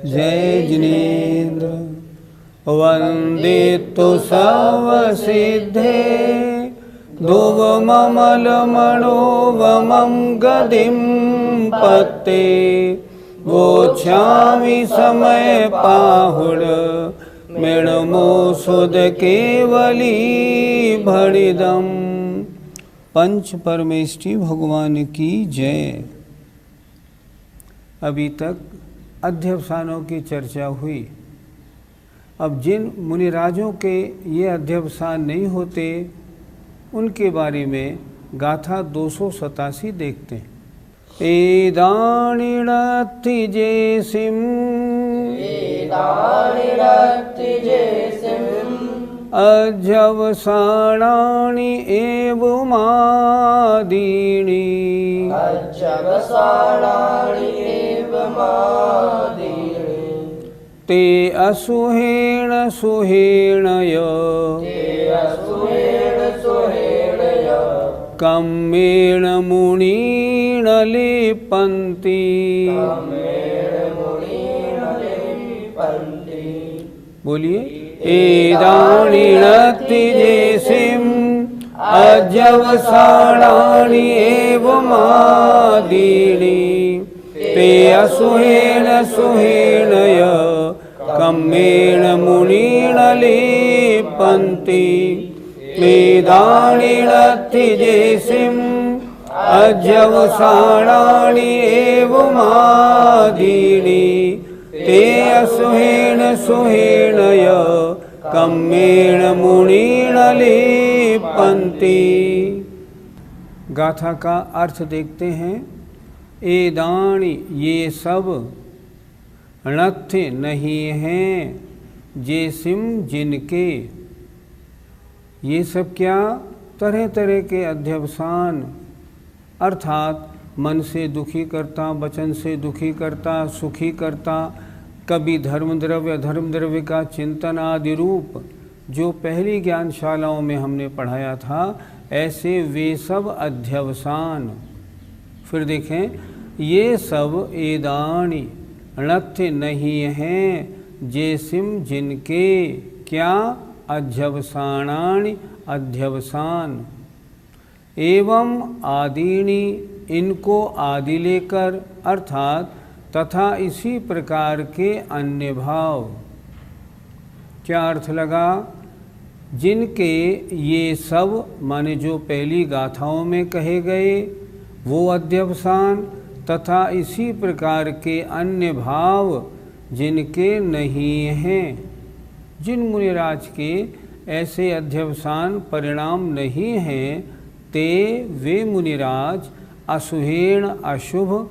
जय जिनेन्द्र वंदितु सर्वसिद्धे ध्रुवममलमणोवमं गदिं पत्ते वोच्छामि समय पाहुड मृणमो सुध केवली भणिदम। पंच परमेष्टि भगवान की जय। अभी तक अध्यवसानों की चर्चा हुई। अब जिन मुनिराजों के ये अध्यवसान नहीं होते उनके बारे में गाथा 287 देखते हैं। एदानिरत्ति जेसिम अध्यवसानानि एवमादीनि ते असुहेण सुहेणय कम्मेण मुनीण लिपन्ति। बोलिए। एदानिरत्ति जेसिम अध्यवसानानि एवमादीनि ते असुहेण सुहेणय कम्मेण मुनीण लिपन्ति। एदानिरत्ति जेसिम अध्यवसानानि एवमादीनि ते असुहेण सुहेणय कम्मेण मुनीण लिपन्ति। गाथा का अर्थ देखते हैं। एदानि ये सब णत्थ नहीं हैं जेसिम जिनके। ये सब क्या? तरह तरह के अध्यवसान, अर्थात मन से दुखी करता, वचन से दुखी करता, सुखी करता, कभी धर्म द्रव्य अधर्म द्रव्य का चिंतन आदि रूप जो पहली ज्ञानशालाओं में हमने पढ़ाया था, ऐसे वे सब अध्यवसान। फिर देखें, ये सब एदानी णत्थ नहीं हैं जेसिम जिनके। क्या? अध्यवसानानि अध्यवसान। एवं आदीनि इनको आदि लेकर, अर्थात तथा इसी प्रकार के अन्य भाव। क्या अर्थ लगा? जिनके ये सब माने जो पहली गाथाओं में कहे गए वो अध्यवसान, तथा इसी प्रकार के अन्य भाव जिनके नहीं हैं। जिन मुनिराज के ऐसे अध्यवसान परिणाम नहीं हैं, ते वे मुनिराज असुहेण अशुभ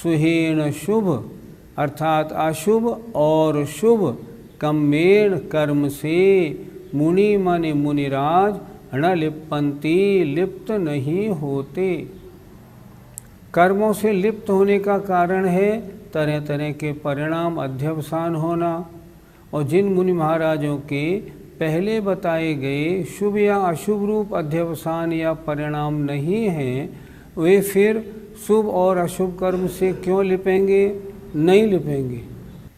सुहेण शुभ, अर्थात अशुभ और शुभ कम्मेण कर्म से मुनि माने मुनिराज न लिप्पन्ति लिप्त नहीं होते। कर्मों से लिप्त होने का कारण है तरह तरह के परिणाम अध्यवसान होना। और जिन मुनि महाराजों के पहले बताए गए शुभ या अशुभ रूप अध्यवसान या परिणाम नहीं हैं, वे फिर शुभ और अशुभ कर्म से क्यों लिपेंगे? नहीं लिपेंगे।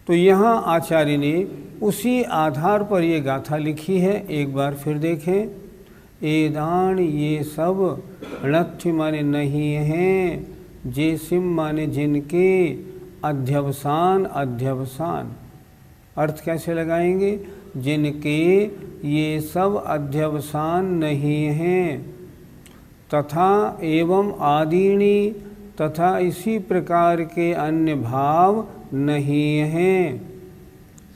तो यहाँ आचार्य ने उसी आधार पर ये गाथा लिखी है। एक बार फिर देखें। एदान ये सब णत्थ माने नहीं हैं, जेसिम माने जिनके, अध्यवसान अध्यवसान। अर्थ कैसे लगाएंगे? जिनके ये सब अध्यवसान नहीं हैं, तथा एवं आदीनी तथा इसी प्रकार के अन्य भाव नहीं हैं।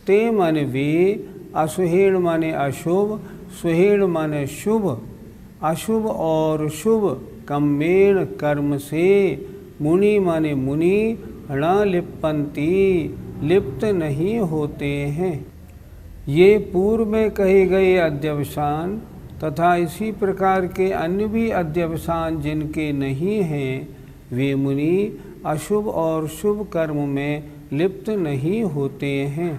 ते माने वे, असुहेण माने अशुभ, सुहेण माने शुभ, अशुभ और शुभ कम्मेण कर्म से मुनि माने मुनि, न लिप्पन्ति, लिप्त नहीं होते हैं। ये पूर्व में कहे गए अध्यवसान तथा इसी प्रकार के अन्य भी अध्यवसान जिनके नहीं हैं, वे मुनि अशुभ और शुभ कर्म में लिप्त नहीं होते हैं।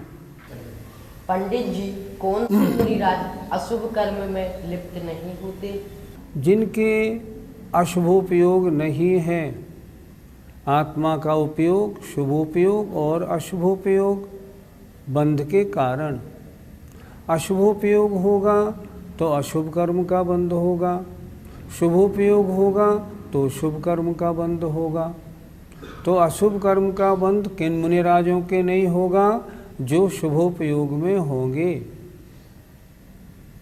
पंडित जी, कौन से मुनिराज अशुभ कर्म में लिप्त नहीं होते? जिनके अशुभोपयोग नहीं है। आत्मा का उपयोग, शुभोपयोग और अशुभोपयोग बंध के कारण। अशुभोपयोग होगा तो अशुभ कर्म का बंध होगा, शुभोपयोग होगा तो शुभ कर्म का बंध होगा। तो अशुभ कर्म का बंध किन मुनिराजों के नहीं होगा? जो शुभोपयोग में होंगे।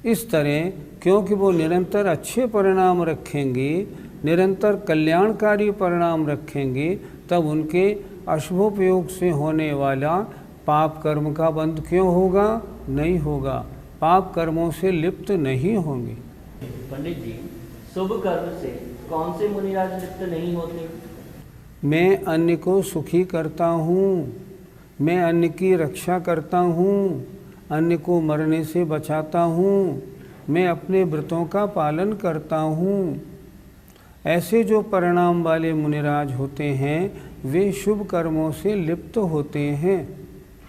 इस तरह क्योंकि वो निरंतर अच्छे परिणाम रखेंगे, निरंतर कल्याणकारी परिणाम रखेंगे, तब उनके अशुभोपयोग से होने वाला पाप कर्म का बंध क्यों होगा? नहीं होगा। पाप कर्मों से लिप्त नहीं होंगे। पंडित जी, शुभ कर्म से कौन से मुनिराज लिप्त नहीं होते? मैं अन्य को सुखी करता हूँ, मैं अन्य की रक्षा करता हूँ, अन्य को मरने से बचाता हूँ, मैं अपने व्रतों का पालन करता हूँ। ऐसे जो परिणाम वाले मुनिराज होते हैं वे शुभ कर्मों से लिप्त होते हैं,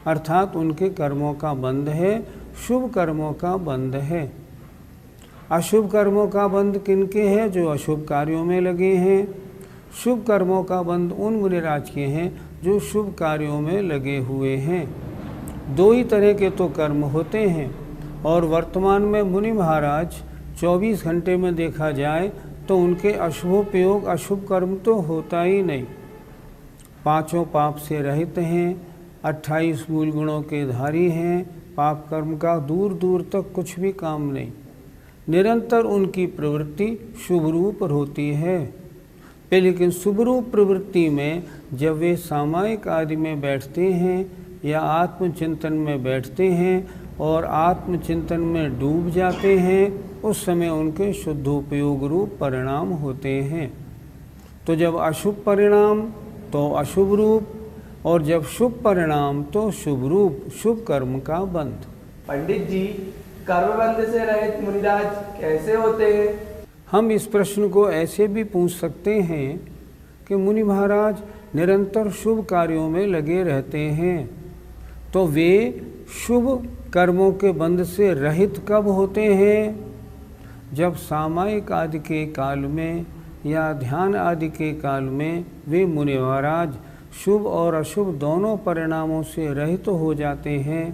अर्थात उनके कर्मों का बंध है, शुभ कर्मों का बंध है। अशुभ कर्मों का बंध किनके है? जो अशुभ कार्यों में लगे हैं। शुभ कर्मों का बंध उन मुनिराज के हैं जो शुभ कार्यों में लगे हुए हैं। दो ही तरह के तो कर्म होते हैं, और वर्तमान में मुनि महाराज 24 घंटे में देखा जाए तो उनके अशुभोपयोग, अशुभ कर्म तो होता ही नहीं। पांचों पाप से रहित हैं, 28 मूल गुणों के धारी हैं, पाप कर्म का दूर दूर तक कुछ भी काम नहीं। निरंतर उनकी प्रवृत्ति शुभ रूप होती है। लेकिन शुभ रूप प्रवृत्ति में जब वे सामायिक आदि में बैठते हैं या आत्मचिंतन में बैठते हैं और आत्मचिंतन में डूब जाते हैं, उस समय उनके शुद्धोपयोग रूप परिणाम होते हैं। तो जब अशुभ परिणाम तो अशुभ रूप, और जब शुभ परिणाम तो शुभ रूप, शुभ कर्म का बंध। पंडित जी, कर्मबंध से रहित मुनिराज कैसे होते हैं? हम इस प्रश्न को ऐसे भी पूछ सकते हैं कि मुनि महाराज निरंतर शुभ कार्यों में लगे रहते हैं, तो वे शुभ कर्मों के बंध से रहित कब होते हैं? जब सामायिक आदि के काल में या ध्यान आदि के काल में वे मुनि महाराज शुभ और अशुभ दोनों परिणामों से रहित हो जाते हैं।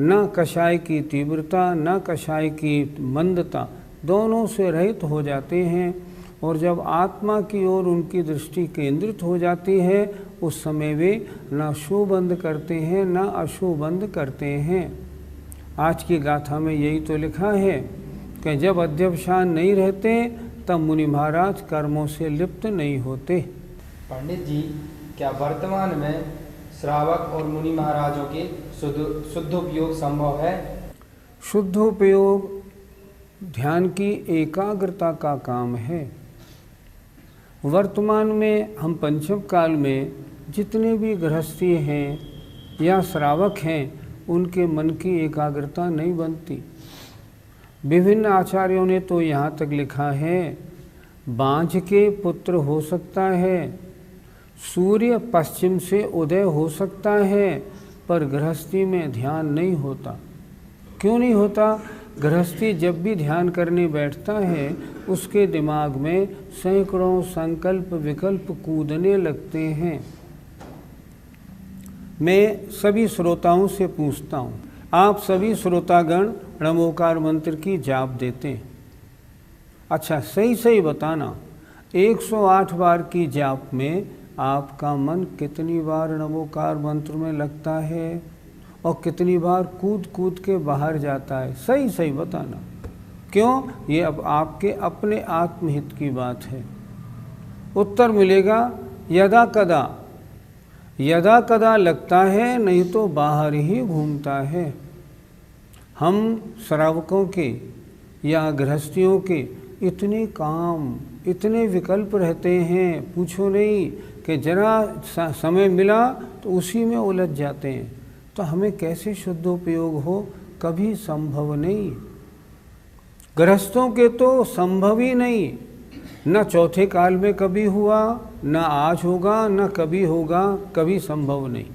न कषाय की तीव्रता, न कषाय की मंदता, दोनों से रहित हो जाते हैं। और जब आत्मा की ओर उनकी दृष्टि केंद्रित हो जाती है, उस समय वे न शुभ बंद करते हैं न अशुभ बंद करते हैं। आज की गाथा में यही तो लिखा है कि जब अध्यवसान नहीं रहते तब मुनि महाराज कर्मों से लिप्त नहीं होते। पंडित जी, क्या वर्तमान में श्रावक और मुनि महाराजों के शुद्धोपयोग संभव है? शुद्धोपयोग ध्यान की एकाग्रता का काम है। वर्तमान में हम पंचम काल में जितने भी गृहस्थी हैं या श्रावक हैं, उनके मन की एकाग्रता नहीं बनती। विभिन्न आचार्यों ने तो यहाँ तक लिखा है, बांझ के पुत्र हो सकता है, सूर्य पश्चिम से उदय हो सकता है, पर गृहस्थी में ध्यान नहीं होता। क्यों नहीं होता? गृहस्थी जब भी ध्यान करने बैठता है, उसके दिमाग में सैकड़ों संकल्प विकल्प कूदने लगते हैं। मैं सभी श्रोताओं से पूछता हूँ, आप सभी श्रोतागण नमोकार मंत्र की जाप देते हैं? अच्छा, सही सही बताना, 108 बार की जाप में आपका मन कितनी बार नमोकार मंत्र में लगता है और कितनी बार कूद कूद के बाहर जाता है? सही सही बताना। क्यों? ये अब आपके अपने आत्महित की बात है। उत्तर मिलेगा यदा कदा, यदा कदा लगता है, नहीं तो बाहर ही घूमता है। हम श्रावकों के या गृहस्थियों के इतने काम, इतने विकल्प रहते हैं, पूछो नहीं, कि जरा समय मिला तो उसी में उलझ जाते हैं। तो हमें कैसे शुद्धोपयोग हो, कभी संभव नहीं। गृहस्थों के तो संभव ही नहीं, न चौथे काल में कभी हुआ, न आज होगा, न कभी होगा, कभी संभव नहीं।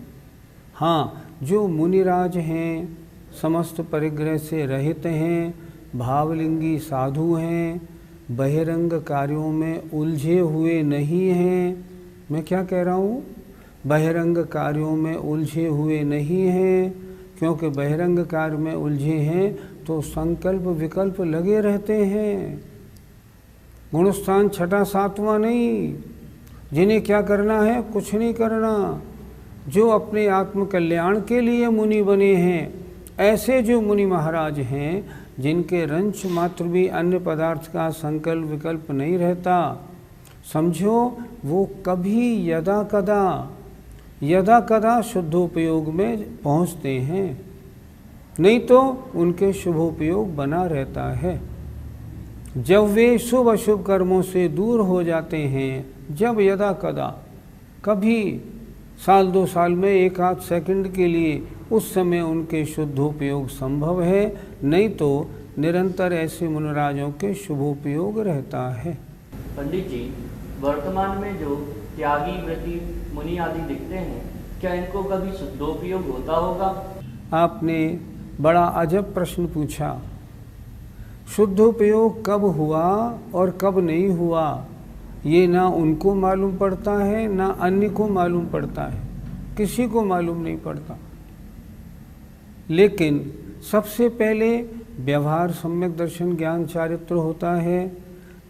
हाँ, जो मुनिराज हैं, समस्त परिग्रह से रहित हैं, भावलिंगी साधु हैं, बहिरंग कार्यों में उलझे हुए नहीं हैं। मैं क्या कह रहा हूँ? बहिरंग कार्यों में उलझे हुए नहीं हैं, क्योंकि बहिरंग कार्य में उलझे हैं तो संकल्प विकल्प लगे रहते हैं। गुणस्थान छठा सातवां नहीं, जिन्हें क्या करना है, कुछ नहीं करना। जो अपने आत्म कल्याण के लिए मुनि बने हैं, ऐसे जो मुनि महाराज हैं, जिनके रंच मात्र भी अन्य पदार्थ का संकल्प विकल्प नहीं रहता, समझो वो कभी यदा कदा शुद्धोपयोग में पहुँचते हैं, नहीं तो उनके शुभोपयोग बना रहता है। जब वे शुभ अशुभ कर्मों से दूर हो जाते हैं, जब यदा कदा, कभी साल 2 साल में 1 आध सेकंड के लिए, उस समय उनके शुद्धोपयोग संभव है, नहीं तो निरंतर ऐसे मुनिराजों के शुभोपयोग रहता है। पंडित जी, वर्तमान में जो त्यागी व्रती मुनि आदि दिखते हैं, क्या इनको कभी शुद्धोपयोग होता होगा? आपने बड़ा अजब प्रश्न पूछा। शुद्धोपयोग कब हुआ और कब नहीं हुआ, ये ना उनको मालूम पड़ता है, ना अन्य को मालूम पड़ता है, किसी को मालूम नहीं पड़ता। लेकिन सबसे पहले व्यवहार सम्यक दर्शन ज्ञान चारित्र होता है।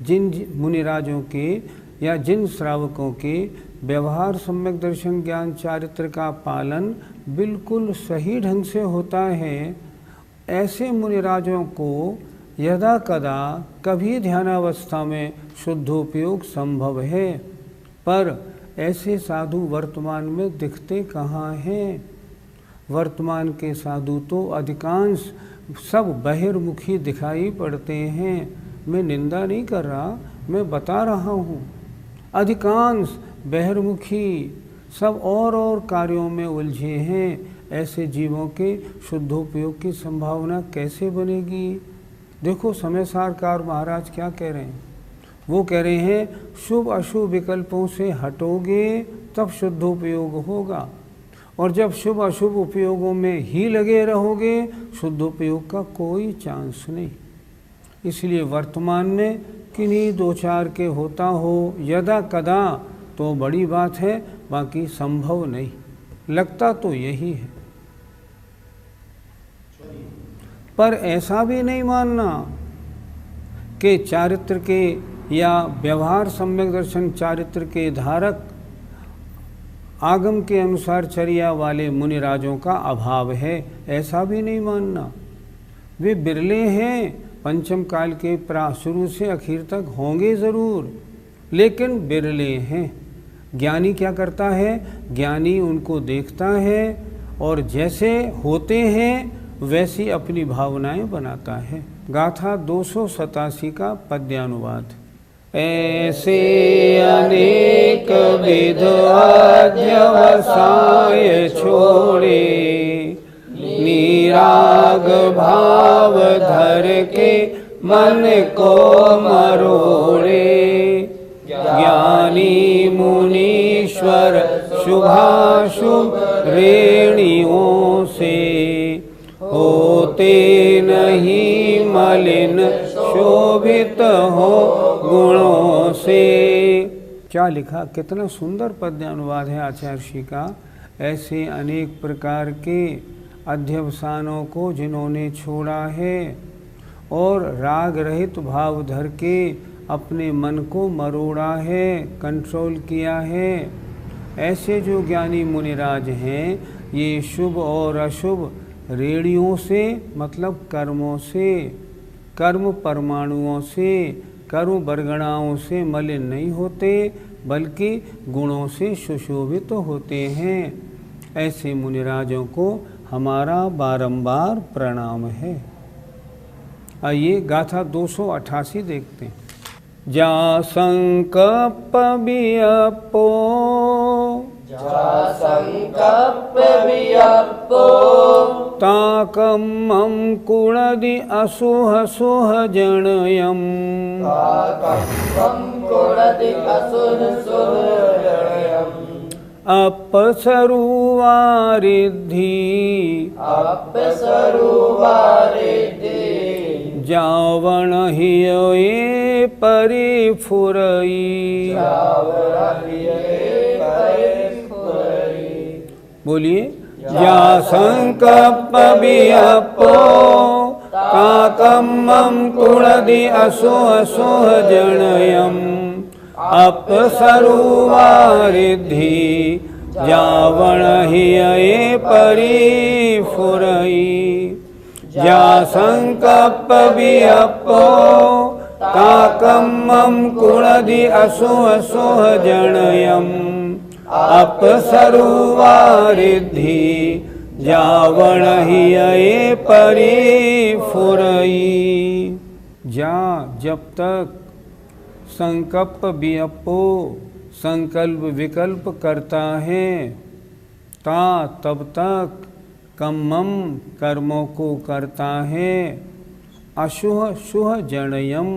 जिन मुनिराजों के या जिन श्रावकों के व्यवहार सम्यक दर्शन ज्ञान चारित्र का पालन बिल्कुल सही ढंग से होता है, ऐसे मुनिराजों को यदा कदा कभी ध्यानावस्था में शुद्धोपयोग संभव है। पर ऐसे साधु वर्तमान में दिखते कहाँ हैं? वर्तमान के साधु तो अधिकांश सब बहिर्मुखी दिखाई पड़ते हैं। मैं निंदा नहीं कर रहा, मैं बता रहा हूँ। अधिकांश बहिर्मुखी सब और कार्यों में उलझे हैं। ऐसे जीवों के शुद्धोपयोग की संभावना कैसे बनेगी? देखो समय सारकार महाराज क्या कह रहे हैं। वो कह रहे हैं शुभ अशुभ विकल्पों से हटोगे तब शुद्धोपयोग होगा, और जब शुभ अशुभ उपयोगों में ही लगे रहोगे शुद्धोपयोग का कोई चांस नहीं। इसलिए वर्तमान में किन्हीं 2-4 के होता हो यदा कदा तो बड़ी बात है, बाकी संभव नहीं। लगता तो यही है, पर ऐसा भी नहीं मानना कि चारित्र के या व्यवहार सम्यक दर्शन चारित्र के धारक आगम के अनुसार चर्या वाले मुनिराजों का अभाव है, ऐसा भी नहीं मानना। वे बिरले हैं, पंचम काल के शुरू से आखिर तक होंगे ज़रूर, लेकिन बिरले हैं। ज्ञानी क्या करता है? ज्ञानी उनको देखता है और जैसे होते हैं वैसी अपनी भावनाएं बनाता है। गाथा 287 का पद्यानुवाद। ऐसे अनेक विध अध्यवसाय छोड़े, निराग भाव धर के मन को मरोड़े। ज्ञानी मुनीश्वर शुभाशुभ रेणियों से, होते नहीं मलिन शोभित हो गुणों से। क्या लिखा, कितना सुंदर पद्यानुवाद है आचार्य श्री का। ऐसे अनेक प्रकार के अध्यवसानों को जिन्होंने छोड़ा है और राग रहित भाव धर के अपने मन को मरोड़ा है, कंट्रोल किया है, ऐसे जो ज्ञानी मुनिराज हैं, ये शुभ और अशुभ रेणियों से मतलब कर्मों से, कर्म परमाणुओं से, कर्म बरगणाओं से मलिन नहीं होते, बल्कि गुणों से सुशोभित होते हैं। ऐसे मुनिराजों को हमारा बारंबार प्रणाम है। आइए गाथा 288 देखते हैं। जा संकल्प वियपो संकल्प वियपो ताकम्मं कुणदि असुह सुह जनयम् कुणदि असुर सुर जनयम् अपसरुवारिद्धि अपसरुवारिद्धि जावण हिये परिफुरई। बोलिए, जा संकल्प वियपो ताकम्मं कुणदि असुह सुह जनयम् अपसरुवारिद्धि जावण हिये परिफुरई। जा संकल्प वियपो ताकम्मं कुणदि असुह सुह जनयम् अपसरुवारिद्धि जावण हिये परिफुरई। जा जब तक संकल्प वियपो संकल्प विकल्प करता है, ता तब तक कम्मम कर्मों को करता है, अशुभ शुभ जनयम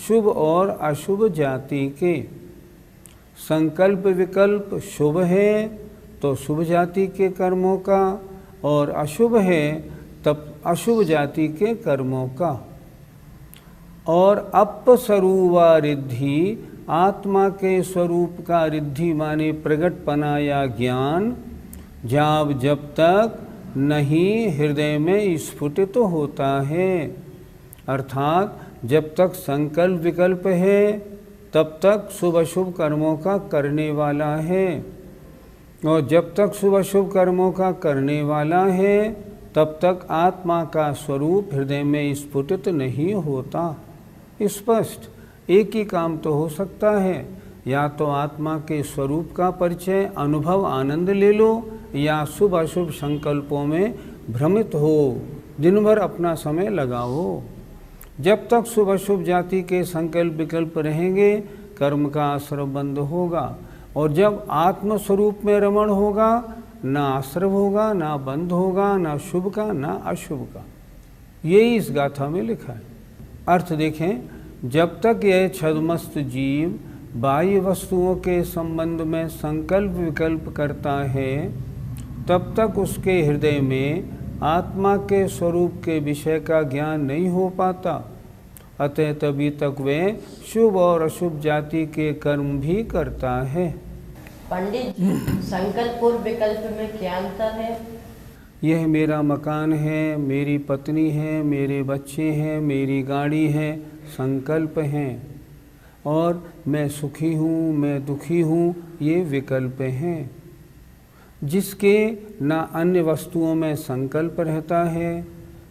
शुभ और अशुभ जाति के। संकल्प विकल्प शुभ है तो शुभ जाति के कर्मों का, और अशुभ है तब अशुभ जाति के कर्मों का। और अपसरुवा रिद्धि आत्मा के स्वरूप का रिद्धि माने प्रगटपना या ज्ञान जब तक नहीं हृदय में स्फुटित तो होता है, अर्थात जब तक संकल्प विकल्प है तब तक शुभ अशुभ कर्मों का करने वाला है, और जब तक शुभ अशुभ कर्मों का करने वाला है तब तक आत्मा का स्वरूप हृदय में स्फुटित नहीं होता। स्पष्ट एक ही काम तो हो सकता है, या तो आत्मा के स्वरूप का परिचय अनुभव आनंद ले लो, या शुभ अशुभ संकल्पों में भ्रमित हो, दिन भर अपना समय लगाओ। जब तक शुभ अशुभ जाति के संकल्प विकल्प रहेंगे कर्म का आश्रव बंद होगा, और जब आत्म स्वरूप में रमण होगा ना आश्रव होगा, ना बंध होगा, ना शुभ का ना अशुभ का। यही इस गाथा में लिखा है। अर्थ देखें, जब तक यह छद्मस्त जीव बाह्य वस्तुओं के संबंध में संकल्प विकल्प करता है तब तक उसके हृदय में आत्मा के स्वरूप के विषय का ज्ञान नहीं हो पाता। अतः तभी तक वह शुभ और अशुभ जाति के कर्म भी करता है। पंडित जी, संकल्प और विकल्प में क्या अंतर है? यह मेरा मकान है, मेरी पत्नी है, मेरे बच्चे हैं, मेरी गाड़ी है, संकल्प हैं। और मैं सुखी हूँ, मैं दुखी हूँ, ये विकल्प हैं। जिसके न अन्य वस्तुओं में संकल्प रहता है,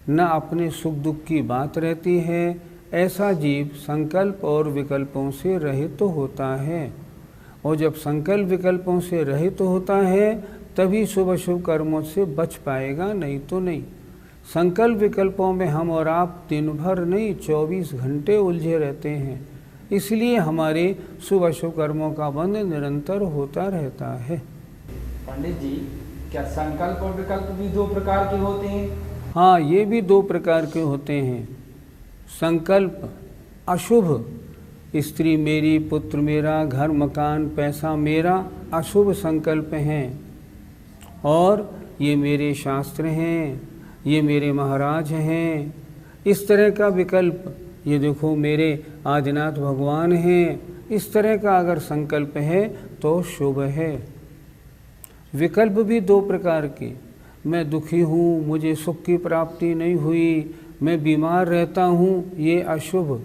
न अपने सुख दुख की बात रहती है, ऐसा जीव संकल्प और विकल्पों से रहित होता है। और जब संकल्प विकल्पों से रहित होता है तभी शुभ अशुभ कर्मों से बच पाएगा, नहीं तो नहीं। संकल्प विकल्पों में हम और आप दिन भर नहीं 24 घंटे उलझे रहते हैं, इसलिए हमारे शुभ अशुभ कर्मों का बंध निरंतर होता रहता है। पंडित जी, क्या संकल्प और विकल्प भी दो प्रकार के होते हैं? हाँ, ये भी दो प्रकार के होते हैं। संकल्प अशुभ, स्त्री मेरी, पुत्र मेरा, घर मकान पैसा मेरा, अशुभ संकल्प हैं। और ये मेरे शास्त्र हैं, ये मेरे महाराज हैं, इस तरह का विकल्प। ये देखो मेरे आदिनाथ भगवान हैं, इस तरह का अगर संकल्प है तो शुभ है। विकल्प भी दो प्रकार के, मैं दुखी हूँ, मुझे सुख की प्राप्ति नहीं हुई, मैं बीमार रहता हूँ, ये अशुभ।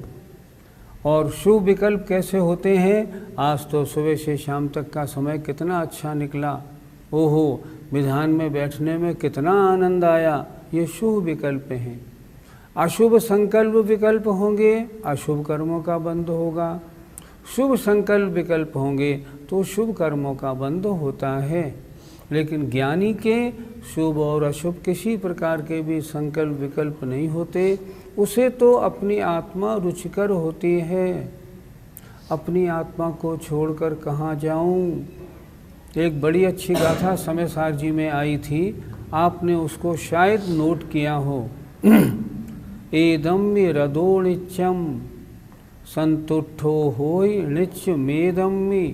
और शुभ विकल्प कैसे होते हैं? आज तो सुबह से शाम तक का समय कितना अच्छा निकला, ओहो विधान में बैठने में कितना आनंद आया, ये शुभ विकल्प हैं। अशुभ संकल्प विकल्प होंगे, अशुभ कर्मों का बंध होगा। शुभ संकल्प विकल्प होंगे तो शुभ कर्मों का बंध होता है। लेकिन ज्ञानी के शुभ और अशुभ किसी प्रकार के भी संकल्प विकल्प नहीं होते, उसे तो अपनी आत्मा रुचिकर होती है। अपनी आत्मा को छोड़कर कहाँ जाऊं। एक बड़ी अच्छी गाथा समयसार जी में आई थी, आपने उसको शायद नोट किया हो। एदम्य रदोणिच्यम संतुष्टो होय निच मेदम्मी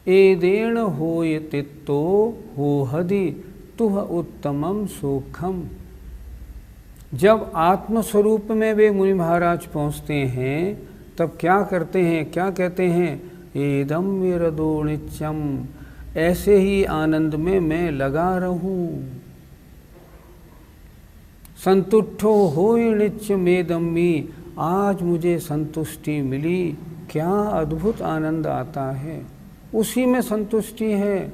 एदेण होय तित्तो हो हदि तुह उत्तमम सुखम। जब आत्मस्वरूप में वे मुनि महाराज पहुँचते हैं तब क्या करते हैं, क्या कहते हैं? एदम विरदो नित्यम, ऐसे ही आनंद में मैं लगा रहूं। संतुष्टो होय नित्य मेदम्मी, आज मुझे संतुष्टि मिली। क्या अद्भुत आनंद आता है, उसी में संतुष्टि है।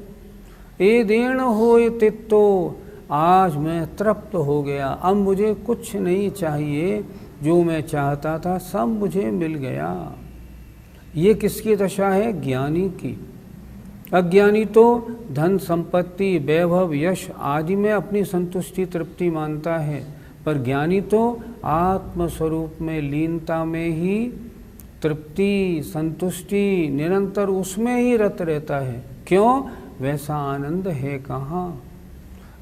एदेण होय तित्तो, आज मैं तृप्त हो गया, अब मुझे कुछ नहीं चाहिए, जो मैं चाहता था सब मुझे मिल गया। ये किसकी दशा है? ज्ञानी की। अज्ञानी तो धन संपत्ति वैभव यश आदि में अपनी संतुष्टि तृप्ति मानता है, पर ज्ञानी तो आत्मस्वरूप में लीनता में ही तृप्ति संतुष्टि निरंतर उसमें ही रत रहता है। क्यों? वैसा आनंद है कहाँ।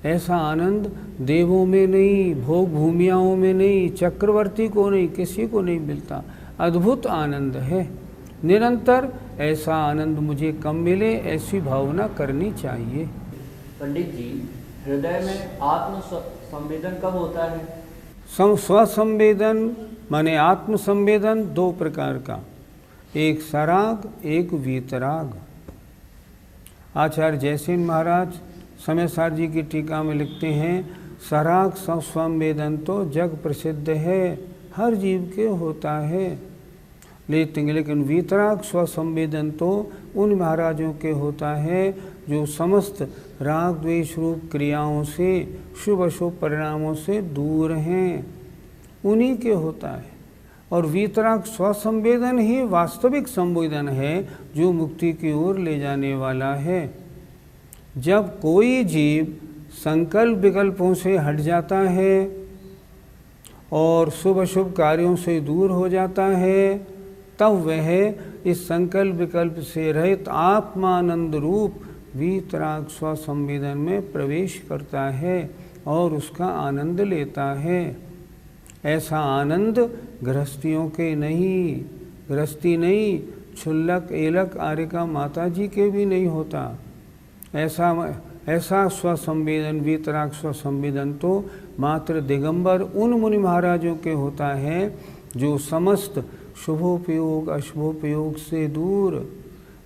ऐसा आनंद देवों में नहीं, भोग भूमियाओं में नहीं, चक्रवर्ती को नहीं, किसी को नहीं मिलता। अद्भुत आनंद है निरंतर। ऐसा आनंद मुझे कम मिले, ऐसी भावना करनी चाहिए। पंडित जी, हृदय में आत्म संवेदन कब होता है? स्वसंवेदन माने आत्म संवेदन दो प्रकार का, एक सराग एक वीतराग। आचार्य जयसेन महाराज समयसार जी की टीका में लिखते हैं, सराग संवेदन तो जग प्रसिद्ध है, हर जीव के होता है। लेकिन वीतराग स्वसंवेदन तो उन महाराजों के होता है जो समस्त राग द्वेष रूप क्रियाओं से, शुभ अशुभ परिणामों से दूर हैं, उन्हीं के होता है। और वीतराग स्वसंवेदन ही वास्तविक संवेदन है जो मुक्ति की ओर ले जाने वाला है। जब कोई जीव संकल्प विकल्पों से हट जाता है और शुभ अशुभ कार्यों से दूर हो जाता है, तब वह इस संकल्प विकल्प से रहित आत्मानंद रूप वीतराग स्वसंवेदन में प्रवेश करता है और उसका आनंद लेता है। ऐसा आनंद गृहस्थियों के नहीं, गृहस्थी नहीं, क्षुल्लक एलक आर्यका माता जी के भी नहीं होता। ऐसा स्वसंवेदन वीतराग स्वसंवेदन तो मात्र दिगंबर उन मुनि महाराजों के होता है जो समस्त शुभोपयोग अशुभोपयोग से दूर,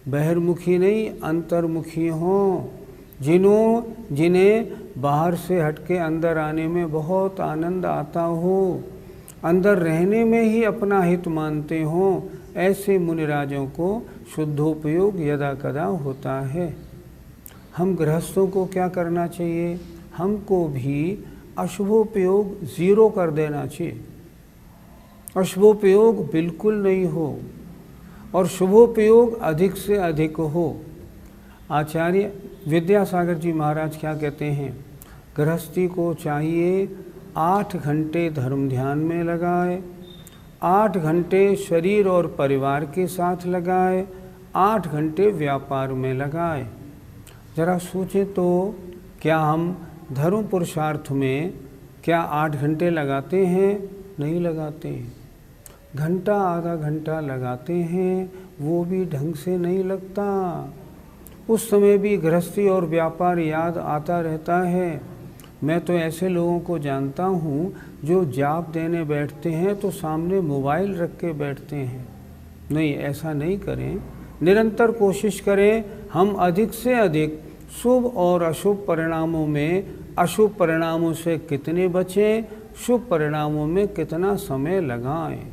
बहिर्मुखी नहीं अंतर्मुखी हों, जिन्हें बाहर से हटके अंदर आने में बहुत आनंद आता हो, अंदर रहने में ही अपना हित मानते हों, ऐसे मुनिराजों को शुद्धोपयोग यदा कदा होता है। हम गृहस्थों को क्या करना चाहिए? हमको भी अशुभोपयोग ज़ीरो कर देना चाहिए, अशुभोपयोग बिल्कुल नहीं हो और शुभोपयोग अधिक से अधिक हो। आचार्य विद्यासागर जी महाराज क्या कहते हैं? गृहस्थी को चाहिए 8 घंटे धर्म ध्यान में लगाए, 8 घंटे शरीर और परिवार के साथ लगाए, 8 घंटे व्यापार में लगाए। जरा सोचें तो, क्या हम धर्म पुरुषार्थ में क्या 8 घंटे लगाते हैं? नहीं लगाते हैं। घंटा आधा घंटा लगाते हैं, वो भी ढंग से नहीं लगता। उस समय भी गृहस्थी और व्यापार याद आता रहता है। मैं तो ऐसे लोगों को जानता हूँ जो जाप देने बैठते हैं तो सामने मोबाइल रख के बैठते हैं। नहीं, ऐसा नहीं करें। निरंतर कोशिश करें हम अधिक से अधिक शुभ और अशुभ परिणामों में, अशुभ परिणामों से कितने बचें, शुभ परिणामों में कितना समय लगाएं।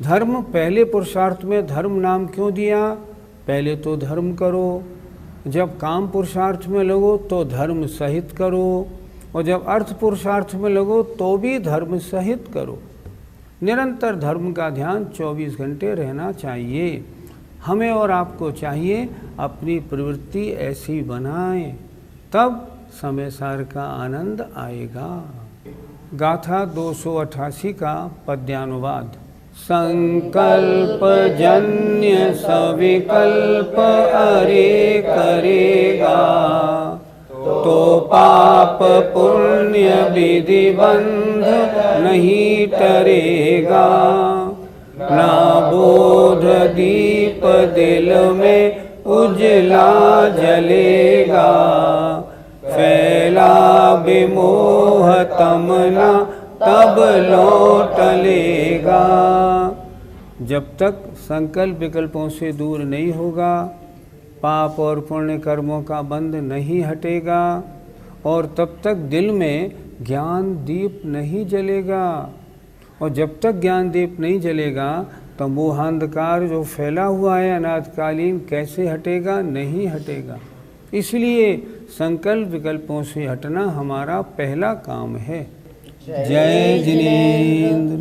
धर्म पहले पुरुषार्थ में धर्म नाम क्यों दिया? पहले तो धर्म करो, जब काम पुरुषार्थ में लगो तो धर्म सहित करो, और जब अर्थ पुरुषार्थ में लगो तो भी धर्म सहित करो। निरंतर धर्म का ध्यान 24 घंटे रहना चाहिए। हमें और आपको चाहिए अपनी प्रवृत्ति ऐसी बनाएं, तब समय सार का आनंद आएगा। गाथा 288 का पद्यानुवाद। संकल्प जन्य सविकल्प अरे करेगा, तो पाप पुण्य विधि बंध नहीं टरेगा। ना बोध दीप दिल में उजला जलेगा, फैला विमोह तमना तब लौटलेगा। जब तक संकल्प विकल्पों से दूर नहीं होगा, पाप और पुण्य कर्मों का बंध नहीं हटेगा, और तब तक दिल में ज्ञान दीप नहीं जलेगा। और जब तक ज्ञान दीप नहीं जलेगा, तो मोहांधकार जो फैला हुआ है अनादिकालीन कैसे हटेगा? नहीं हटेगा। इसलिए संकल्प विकल्पों से हटना हमारा पहला काम है। जय जिनेंद्र।